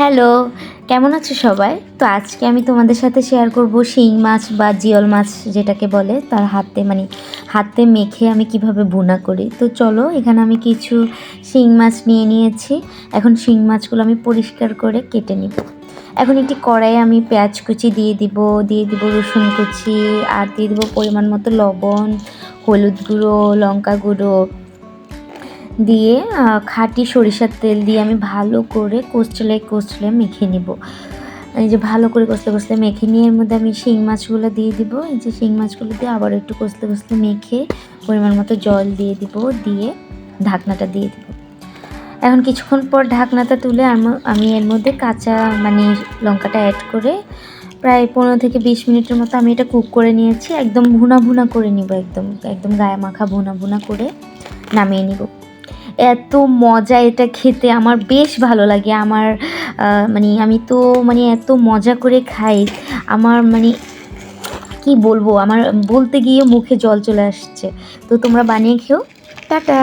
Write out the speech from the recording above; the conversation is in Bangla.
হ্যালো, কেমন আছো সবাই? তো আজকে আমি তোমাদের সাথে শেয়ার করব শিং মাছ বা জিওল মাছ যেটাকে বলে তার হাতে মেখে আমি কিভাবে ভুনা করি। তো চলো, এখানে আমি কিছু শিং মাছ নিয়ে নিয়েছি। এখন শিং মাছগুলো আমি পরিষ্কার করে কেটে নিব। এখন একটি কড়াইয়ে আমি পেঁয়াজ কুচি দিয়ে দিব রসুন কুচি, আর দিয়ে দিব পরিমাণ মতো লবণ, হলুদ গুঁড়ো, লঙ্কা গুঁড়ো দিয়ে খাঁটি সরিষার তেল দিয়ে আমি ভালো করে কষলে মেখে নিব। এই যে ভালো করে কষলে মেখে নিয়ে এর মধ্যে আমি শিং মাছগুলো দিয়ে দিব। এই যে শিং মাছগুলো দিয়ে আবার একটু কষলে মেখে পরিমাণ মতো জল দিয়ে দিব, দিয়ে ঢাকনাটা দিয়ে দিব। এখন কিছুক্ষণ পর ঢাকনাটা তুলে আমি এর মধ্যে কাঁচা লঙ্কাটা অ্যাড করে প্রায় 15 থেকে 20 মিনিটের মতো আমি এটা কুক করে নিয়েছি। একদম ভুনা করে নিব, একদম গায়ে মাখা ভুনা করে নামিয়ে নিব। এত মজা এটা খেতে, আমার বেশ ভালো লাগে। আমি তো এত মজা করে খাই। আমার কি বলবো, আমার বলতে গিয়ে মুখে জল চলে আসছে। তো তোমরা বানিয়ে খেও। টাটা।